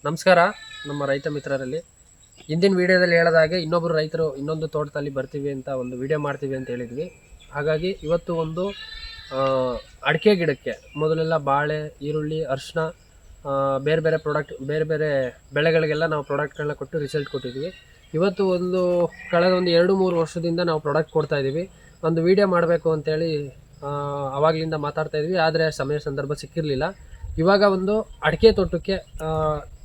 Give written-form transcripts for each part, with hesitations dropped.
ನಮಸ್ಕಾರ ನಮ್ಮ ರೈತ ಮಿತ್ರರಲ್ಲಿ. ಇಂದಿನ ವಿಡಿಯೋದಲ್ಲಿ ಹೇಳೋದಾಗೆ ಇನ್ನೊಬ್ಬರು ರೈತರು ಇನ್ನೊಂದು ತೋಟದಲ್ಲಿ ಬರ್ತೀವಿ ಅಂತ ಒಂದು ವಿಡಿಯೋ ಮಾಡ್ತೀವಿ ಅಂತ ಹೇಳಿದ್ವಿ. ಹಾಗಾಗಿ ಇವತ್ತು ಒಂದು ಅಡಿಕೆ ಗಿಡಕ್ಕೆ ಮೊದಲೆಲ್ಲ ಬಾಳೆ, ಈರುಳ್ಳಿ, ಅರಿಶಿನ, ಬೇರೆ ಬೇರೆ ಪ್ರಾಡಕ್ಟ್, ಬೇರೆ ಬೇರೆ ಬೆಳೆಗಳಿಗೆಲ್ಲ ನಾವು ಪ್ರಾಡಕ್ಟ್ಗಳನ್ನ ಕೊಟ್ಟು ರಿಸಲ್ಟ್ ಕೊಟ್ಟಿದ್ವಿ. ಇವತ್ತು ಕಳೆದ ಒಂದು 2-3 ವರ್ಷದಿಂದ ನಾವು ಪ್ರಾಡಕ್ಟ್ ಕೊಡ್ತಾ ಇದ್ದೀವಿ. ಒಂದು ವಿಡಿಯೋ ಮಾಡಬೇಕು ಅಂತೇಳಿ ಅವಾಗಲಿಂದ ಮಾತಾಡ್ತಾ ಇದ್ವಿ, ಆದರೆ ಸಮಯ ಸಂದರ್ಭ ಸಿಕ್ಕಿರಲಿಲ್ಲ. ಇವಾಗ ಒಂದು ಅಡಿಕೆ ತೋಟಕ್ಕೆ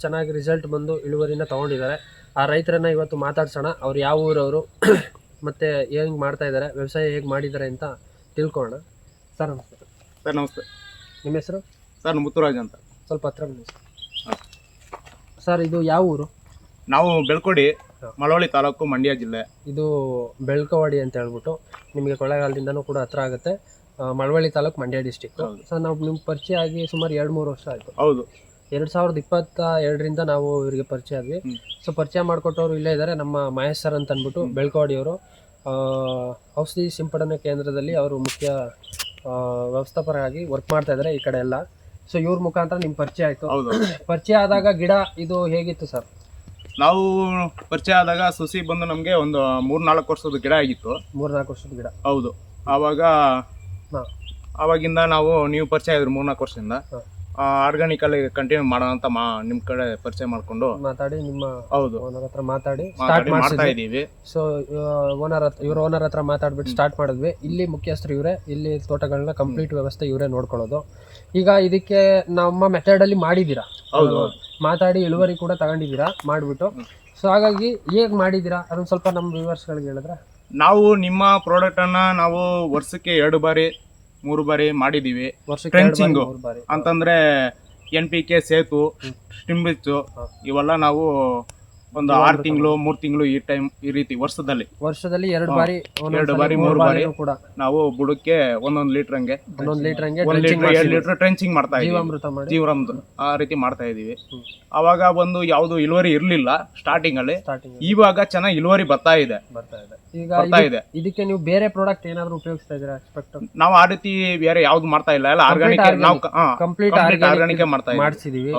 ಚೆನ್ನಾಗಿ ರಿಸಲ್ಟ್ ಬಂದು ಇಳುವರಿನ ತೊಗೊಂಡಿದ್ದಾರೆ. ಆ ರೈತರನ್ನ ಇವತ್ತು ಮಾತಾಡ್ಸೋಣ. ಅವ್ರು ಯಾವ ಊರವರು ಮತ್ತು ಹೆಂಗೆ ಮಾಡ್ತಾ ಇದ್ದಾರೆ, ವ್ಯವಸಾಯ ಹೇಗೆ ಮಾಡಿದ್ದಾರೆ ಅಂತ ತಿಳ್ಕೊಳ್ಳೋಣ. ಸರ್ ನಮಸ್ತೆ. ಸರ್ ನಮಸ್ತೆ. ನಿಮ್ಮ ಹೆಸರು? ಸರ್ ಮುತ್ತುರಾಜ್ ಅಂತ. ಸ್ವಲ್ಪ ಹತ್ರ ಬನ್ನಿ ಸರ್. ಇದು ಯಾವ ಊರು? ನಾವು ಬೆಳ್ಕೊಡಿ, ಮಳವಳ್ಳಿ ತಾಲೂಕು, ಮಂಡ್ಯ ಜಿಲ್ಲೆ. ಇದು ಬೆಳ್ಕವಾಡಿ ಅಂತ ಹೇಳ್ಬಿಟ್ಟು ನಿಮಗೆ ಕೊಳ್ಳೇಗಾಲದಿಂದನೂ ಕೂಡ ಹತ್ರ ಆಗುತ್ತೆ. ಮಳವಳ್ಳಿ ತಾಲೂಕು, ಮಂಡ್ಯ ಡಿಸ್ಟಿಕ್. ಸರ್ ನಾವು ನಿಮ್ಮ ಪರಿಚಯ ಆಗಿ ಸುಮಾರು 2-3 ವರ್ಷ ಆಯಿತು. ಹೌದು. 2022ರಿಂದ ನಾವು ಇವರಿಗೆ ಪರಿಚಯ ಆದ್ವಿ. ಸೊ ಪರಿಚಯ ಮಾಡಿಕೊಟ್ಟವರು ಇಲ್ಲೇ ಇದ್ದಾರೆ, ನಮ್ಮ ಮಹೇಶ್ ಸರ್ ಅಂತ ಅಂದ್ಬಿಟ್ಟು ಬೆಳ್ಕವಾಡಿಯವರು. ಔಷಧಿ ಸಿಂಪಡಣೆ ಕೇಂದ್ರದಲ್ಲಿ ಅವರು ಮುಖ್ಯ ವ್ಯವಸ್ಥಾಪಕರಾಗಿ ವರ್ಕ್ ಮಾಡ್ತಾ ಇದ್ದಾರೆ ಈ ಕಡೆ ಎಲ್ಲ. ಸೊ ಇವ್ರ ಮುಖಾಂತರ ನಿಮ್ಮ ಪರಿಚಯ ಆಯಿತು. ಪರಿಚಯ ಆದಾಗ ಗಿಡ ಇದು ಹೇಗಿತ್ತು ಸರ್? ನಾವು ಪರಿಚಯ ಆದಾಗ ಸುಸಿ ಬಂದು ನಮಗೆ ಒಂದು 3-4 ವರ್ಷದ ಗಿಡ ಆಗಿತ್ತು. 3-4 ವರ್ಷದ ಗಿಡ. ಹೌದು. ಆವಾಗಿಂದ ನಾವು ನೀವು ಪರಿಚಯ ಇದ್ರಿ 3-4 ವರ್ಷದಿಂದ. ಆರ್ಗಾನಿಕಲ್ಲಿ ಕಂಟಿನ್ಯೂ ಮಾಡೋಣ ಅಂತ ನಿಮ್ಮ ಕಡೆ ಪರಿಚಯ ಮಾಡ್ಕೊಂಡು ಮಾತಾಡಿ ನಿಮ್ಮ ಹೌದು ಓನರ್ ಹತ್ರ ಮಾತಾಡಿ ಮಾಡ್ತಾ ಇದೀವಿ. ಸೊ ಇವ್ರ ಓನರ್ ಹತ್ರ ಮಾತಾಡ್ಬಿಟ್ಟು ಸ್ಟಾರ್ಟ್ ಮಾಡಿದ್ವಿ. ಇಲ್ಲಿ ಮುಖ್ಯಸ್ಥರು ಇವರೇ, ಇಲ್ಲಿ ತೋಟಗಳನ್ನ ಕಂಪ್ಲೀಟ್ ವ್ಯವಸ್ಥೆ ಇವರೇ ನೋಡ್ಕೊಳ್ಳೋದು. ಈಗ ಇದಕ್ಕೆ ನಮ್ಮ ಮೆಥಡ್ ಅಲ್ಲಿ ಮಾಡಿದೀರಾ, ಮಾತಾಡಿ ಇಳುವರಿ ಕೂಡ ತಗೊಂಡಿದ್ದೀರಾ ಮಾಡ್ಬಿಟ್ಟು. ಸೊ ಹಾಗಾಗಿ ಹೇಗ್ ಮಾಡಿದೀರಾ ಅದನ್ನ ಸ್ವಲ್ಪ ನಮ್ಮ ವ್ಯೂವರ್ಸ್ಗಳಿಗೆ ಹೇಳಿದ್ರೆ. ನಾವು ನಿಮ್ಮ ಪ್ರಾಡಕ್ಟ್ ಅನ್ನ ನಾವು ವರ್ಷಕ್ಕೆ 2-3 ಬಾರಿ ಮಾಡಿದೀವಿ. ಟ್ರೆಂಚಿಂಗ್ ಅಂತಂದ್ರೆ NPK, ಸೇತು, ಸ್ಟಿಂಬ್ರಿಚ್ ಇವೆಲ್ಲ ನಾವು ಒಂದು 6 ತಿಂಗಳು 3 ತಿಂಗಳು ಈ ರೀತಿ ವರ್ಷದಲ್ಲಿ 2 ಬಾರಿ 3 ಬಾರಿ ಕೂಡ ನಾವು ಬುಡಕ್ಕೆ 1 ಲೀಟರ್ ಹಂಗೆ 1 ಲೀಟರ್ 2 ಲೀಟರ್ ಟ್ರೆಂಚಿಂಗ್ ಮಾಡ್ತಾ ಇದೀವಿ. ಜೀವಾಮೃತ ಆ ರೀತಿ ಮಾಡ್ತಾ ಇದೀವಿ. ಅವಾಗ ಒಂದು ಯಾವ್ದು ಇಳುವರಿ ಇರ್ಲಿಲ್ಲ ಸ್ಟಾರ್ಟಿಂಗ್ ಅಲ್ಲಿ. ಇವಾಗ ಚೆನ್ನಾಗಿ ಇಳುವರಿ ಬರ್ತಾ ಇದೆ. ಈಗ ಇದಕ್ಕೆ ನೀವು ಬೇರೆ ಪ್ರಾಡಕ್ಟ್ ಏನಾದ್ರು ಉಪಯೋಗಿಸ್ತಾ ಇದ್ದೀರಾ? ನಾವು ಆ ರೀತಿ ಬೇರೆ ಯಾವ್ದು ಮಾಡ್ತಾ ಇಲ್ಲ, ಎಲ್ಲ ಆರ್ಗಾನಿಕ್. ನಾವು ಕಂಪ್ಲೀಟ್ ಆರ್ಗಾನಿಕ್ ಮಾಡ್ಸಿದೀವಿ.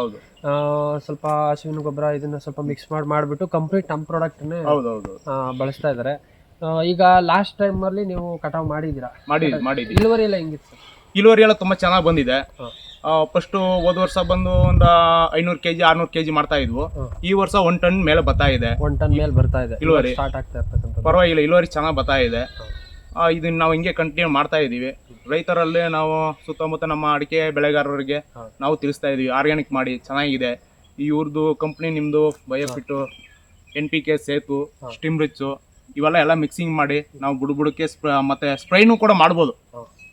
ಸ್ವಲ್ಪ ಹಸುವಿನ ಗೊಬ್ಬರ ಇದನ್ನ ಸ್ವಲ್ಪ ಮಿಕ್ಸ್ ಮಾಡ್ಬಿಟ್ಟು ಕಂಪ್ಲೀಟ್ ನಮ್ಮ ಪ್ರಾಡಕ್ಟ್ ಬಳಸ್ತಾ ಇದಾರೆ. ಈಗ ಲಾಸ್ಟ್ ಟೈಮ್ ಅಲ್ಲಿ ನೀವು ಕಟಾವ್ ಮಾಡಿದೀರಾ? ಇಳುವರಿ ಎಲ್ಲ ಹೆಂಗಿತ್ತು? ಇಳುವರಿ ಎಲ್ಲ ತುಂಬಾ ಚೆನ್ನಾಗಿ ಬಂದಿದೆ. ಫಸ್ಟ್ ಹೋದ ವರ್ಷ ಬಂದು ಒಂದು 500 kg 600 kg ಮಾಡ್ತಾ ಇದ್ವು. ಈ ವರ್ಷ 1 ಟನ್ ಮೇಲೆ ಬರ್ತಾ ಇದೆ. 1 ಟನ್ ಮೇಲೆ ಬರ್ತಾ ಇದೆ ಇಳುವರಿ. ಸ್ಟಾರ್ಟ್ ಆಗ್ತಾ ಇರ್ತಕ್ಕಂಥ ಪರವಾಗಿಲ್ಲ, ಇಳುವರಿ ಚೆನ್ನಾಗಿ ಬರ್ತಾ ಇದೆ. ಇದನ್ನ ನಾವು ಹಿಂಗೆ ಕಂಟಿನ್ಯೂ ಮಾಡ್ತಾ ಇದೀವಿ. ರೈತರಲ್ಲಿ ನಾವು ಸುತ್ತಮುತ್ತ ನಮ್ಮ ಅಡಿಕೆ ಬೆಳೆಗಾರರಿಗೆ ನಾವು ತಿಳಿಸ್ತಾ ಇದೀವಿ, ಆರ್ಗ್ಯಾನಿಕ್ ಮಾಡಿ ಚೆನ್ನಾಗಿದೆ. ಇವ್ರದ್ದು ಕಂಪ್ನಿ ನಿಮ್ದು ಬಯೋಫಿಟ್, NPK, ಸೇತು, ಸ್ಟಿಂಬ್ರಿಚ್ ಇವೆಲ್ಲ ಮಿಕ್ಸಿಂಗ್ ಮಾಡಿ ನಾವು ಬುಡಕ್ಕೆ ಮತ್ತೆ ಸ್ಪ್ರೈನು ಕೂಡ ಮಾಡ್ಬೋದು.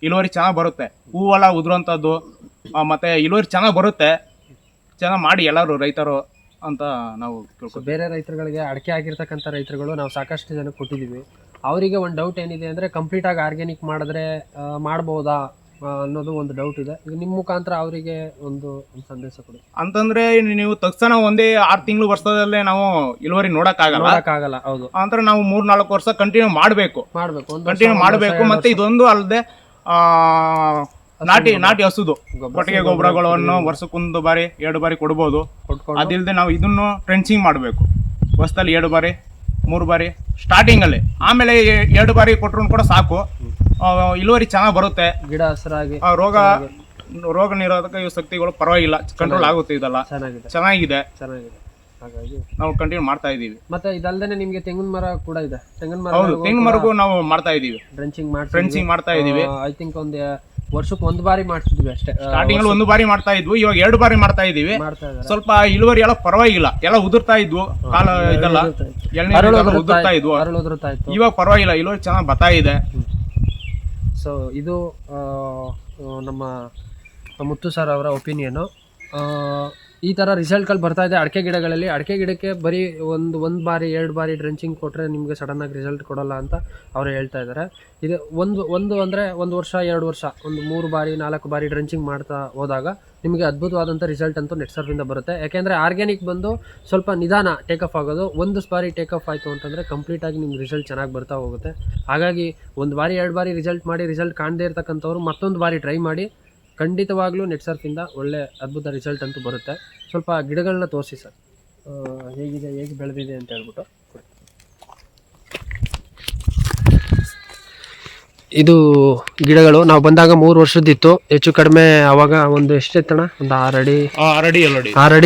ಇಳುವರಿ ಚೆನ್ನಾಗಿ ಬರುತ್ತೆ. ಹೂವೆಲ್ಲ ಉದುರುವಂಥದ್ದು ಮತ್ತೆ ಇಳುವರಿ ಚೆನ್ನಾಗಿ ಬರುತ್ತೆ. ಚೆನ್ನಾಗಿ ಮಾಡಿ ಎಲ್ಲರೂ ರೈತರು ಅಂತ ನಾವು ಕೇಳ್ಕೊತೀವಿ. ಬೇರೆ ರೈತರುಗಳಿಗೆ ಅಡಿಕೆ ಆಗಿರ್ತಕ್ಕಂಥ ರೈತರುಗಳು ನಾವು ಸಾಕಷ್ಟು ಜನಕ್ಕೆ ಕೊಟ್ಟಿದ್ದೀವಿ. ಅವರಿಗೆ ಒಂದು ಡೌಟ್ ಏನಿದೆ ಅಂದರೆ ಕಂಪ್ಲೀಟ್ ಆಗಿ ಆರ್ಗ್ಯಾನಿಕ್ ಮಾಡಿದ್ರೆ ಮಾಡ್ಬೋದಾ ಅನ್ನೋದು ಒಂದು ಡೌಟ್ ಇದೆ. ಈಗ ನಿಮ್ಮ ಮುಖಾಂತರ ಅವರಿಗೆ ಒಂದು ಸಂದೇಶ ಕೊಡಿ. ಅಂತಂದ್ರೆ ನೀವು ತಕ್ಷಣ ಒಂದೇ 6 ತಿಂಗಳು ವರ್ಷದಲ್ಲೇ ನಾವು ಇಳುವರಿ ನೋಡಕ್ಕಾಗಲ್ಲ. ಹೌದು. ಅಂದ್ರೆ ನಾವು 3-4 ವರ್ಷ ಕಂಟಿನ್ಯೂ ಮಾಡಬೇಕು. ಮತ್ತೆ ಇದೊಂದು ಅಲ್ಲದೆ ನಾಟಿ ಹಸುದು ಕೊಟ್ಟಿಗೆ ಗೊಬ್ಬರಗಳನ್ನು ವರ್ಷಕ್ಕೊಂದು ಬಾರಿ 2 ಬಾರಿ ಕೊಡ್ಬೋದು. ಅದಿಲ್ಲದೆ ನಾವು ಇದನ್ನು ಟ್ರೆಂಚಿಂಗ್ ಮಾಡಬೇಕು. ವರ್ಷದಲ್ಲಿ 2 ಬಾರಿ 3 ಬಾರಿ ಸ್ಟಾರ್ಟಿಂಗ್ ಅಲ್ಲಿ. ಆಮೇಲೆ 2 ಬಾರಿ ಕೊಟ್ಟರು ಕೂಡ ಸಾಕು. ಇಳುವರಿ ಚೆನ್ನಾಗಿ ಬರುತ್ತೆ. ಗಿಡ ಹಸಿರಾಗಿ ರೋಗ ನಿರೋಧಕ ಶಕ್ತಿಗಳು ಪರವಾಗಿಲ್ಲ, ಕಂಟ್ರೋಲ್ ಆಗುತ್ತೆ. ಇದೆಲ್ಲ ಚೆನ್ನಾಗಿದೆ. ಹಾಗಾಗಿ ನಾವು ಕಂಟಿನ್ಯೂ ಮಾಡ್ತಾ ಇದೀವಿ. ಮತ್ತೆ ಇದಲ್ಲದೆ ನಿಮ್ಗೆ ತೆಂಗಿನ ಮರ ಕೂಡ ಇದೆ. ತೆಂಗಿನ ಮರಗೂ ನಾವು ಮಾಡ್ತಾ ಇದೀವಿ. ಟ್ರೆಂಚಿಂಗ್ ಮಾಡ್ತಾ ಇದೀವಿ. ಐ ಥಿಂಕ್ ಒಂದು ವರ್ಷಕ್ಕೆ 1 ಬಾರಿ ಮಾಡ್ತಿದ್ವಿ ಅಷ್ಟೇ. ಸ್ಟಾರ್ಟಿಂಗ್ ಅಲ್ಲಿ 1 ಬಾರಿ ಮಾಡ್ತಾ ಇದ್ವಿ, ಇವಾಗ 2 ಬಾರಿ ಮಾಡ್ತಾ ಇದೀವಿ. ಸ್ವಲ್ಪ ಇಳುವರಿ ಎಲ್ಲ ಪರವಾಗಿಲ್ಲ, ಎಲ್ಲ ಉದುರ್ತಾ ಇದ್ವು. ಕಾಲ ಇದೆಲ್ಲ ಉದುರ್ತಾ ಇದ್ವು, ಇವಾಗ ಪರವಾಗಿಲ್ಲ, ಇಳುವರಿ ಚೆನ್ನಾಗಿ ಬರ್ತಾ ಇದೆ. ಸೊ ಇದು ನಮ್ಮ ಮುತ್ತು ಸರ್ ಅವರ ಒಪಿನಿಯನು. ಈ ಥರ ರಿಸಲ್ಟ್ಗಳು ಬರ್ತಾ ಇದೆ ಅಡಿಕೆ ಗಿಡಗಳಲ್ಲಿ. ಅಡಿಕೆ ಗಿಡಕ್ಕೆ ಬರೀ ಒಂದು ಬಾರಿ 2 ಬಾರಿ ಡ್ರೆಂಚಿಂಗ್ ಕೊಟ್ಟರೆ ನಿಮಗೆ ಸಡನ್ನಾಗಿ ರಿಸಲ್ಟ್ ಕೊಡೋಲ್ಲ ಅಂತ ಅವರು ಹೇಳ್ತಾ ಇದ್ದಾರೆ. ಇದು ಒಂದು ಅಂದರೆ 1 ವರ್ಷ 2 ವರ್ಷ ಒಂದು 3 ಬಾರಿ 4 ಬಾರಿ ಡ್ರೆಂಚಿಂಗ್ ಮಾಡ್ತಾ ಹೋದಾಗ ನಿಮಗೆ ಅದ್ಭುತವಾದಂಥ ರಿಸಲ್ಟ್ ಅಂತೂ ನೆಟ್ಸರ್ಫಿಂದ ಬರುತ್ತೆ. ಯಾಕೆಂದರೆ ಆರ್ಗ್ಯಾನಿಕ್ ಬಂದು ಸ್ವಲ್ಪ ನಿಧಾನ ಟೇಕ್ ಆಫ್ ಆಗೋದು. 1 ಬಾರಿ ಟೇಕ್ ಆಫ್ ಆಯಿತು ಅಂತಂದರೆ ಕಂಪ್ಲೀಟಾಗಿ ನಿಮ್ಗೆ ರಿಸಲ್ಟ್ ಚೆನ್ನಾಗಿ ಬರ್ತಾ ಹೋಗುತ್ತೆ. ಹಾಗಾಗಿ 1 ಬಾರಿ 2 ಬಾರಿ ರಿಸಲ್ಟ್ ಕಾಣದೇ ಇರತಕ್ಕಂಥವ್ರು ಮತ್ತೊಂದು ಬಾರಿ ಟ್ರೈ ಮಾಡಿ. ಖಂಡಿತವಾಗ್ಲೂ ನೆಟ್ಸರ್ಫಿಂದ ಒಳ್ಳೆ ಅದ್ಭುತ ರಿಸಲ್ಟ್ ಅಂತೂ ಬರುತ್ತೆ. ಸೊ ಸ್ವಲ್ಪ ಗಿಡಗಳನ್ನ ತೋರಿಸಿ ಸರ್, ಹೇಗಿದೆ, ಹೇಗೆ ಬೆಳೆದಿದೆ ಅಂತ ಹೇಳ್ಬಿಟ್ಟು. ಇದು ಗಿಡಗಳು ನಾವು ಬಂದಾಗ 3 ವರ್ಷದಿತ್ತು, ಹೆಚ್ಚು ಕಡಿಮೆ. ಅವಾಗ ಒಂದು ಎಷ್ಟಿತ್ತಣ್ಣ, ಒಂದು 6 ಅಡಿ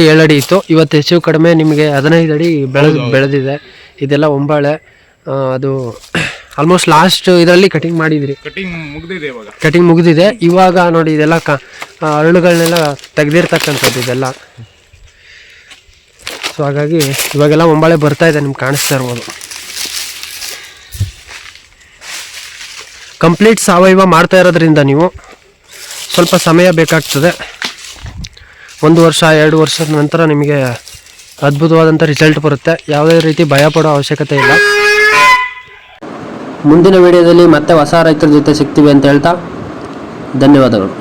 7 ಅಡಿ ಇತ್ತು. ಇವತ್ತು ಹೆಚ್ಚು ಕಡಿಮೆ ನಿಮಗೆ 15 ಅಡಿ ಬೆಳೆದಿದೆ. ಇದೆಲ್ಲ ಒಂಬಾಳೆ. ಅದು ಆಲ್ಮೋಸ್ಟ್ ಲಾಸ್ಟ್ ಇದರಲ್ಲಿ ಕಟಿಂಗ್ ಮಾಡಿದ್ರಿ, ಕಟಿಂಗ್ ಮುಗಿದಿದೆ. ಇವಾಗ ನೋಡಿ ಇದೆಲ್ಲ ಅರಳುಗಳನ್ನೆಲ್ಲ ತೆಗೆದಿರ್ತಕ್ಕಂಥದ್ದು ಇದೆಲ್ಲ. ಸೊ ಹಾಗಾಗಿ ಇವಾಗೆಲ್ಲ ಒಂಬಾಳೆ ಬರ್ತಾ ಇದೆ, ನಿಮ್ಗೆ ಕಾಣಿಸ್ತಾ ಇರ್ಬೋದು. ಕಂಪ್ಲೀಟ್ ಸಾವಯವ ಮಾಡ್ತಾ ಇರೋದ್ರಿಂದ ನೀವು ಸ್ವಲ್ಪ ಸಮಯ ಬೇಕಾಗ್ತದೆ. 1 ವರ್ಷ 2 ವರ್ಷದ ನಂತರ ನಿಮಗೆ ಅದ್ಭುತವಾದಂಥ ರಿಸಲ್ಟ್ ಬರುತ್ತೆ. ಯಾವುದೇ ರೀತಿ ಭಯ ಪಡೋ ಅವಶ್ಯಕತೆ ಇಲ್ಲ. ಮುಂದಿನ ವಿಡಿಯೋದಲ್ಲಿ ಮತ್ತೆ ಹೊಸ ರೈತರ ಜೊತೆ ಸಿಗ್ತೀವಿ ಅಂತ ಹೇಳ್ತಾ ಧನ್ಯವಾದಗಳು.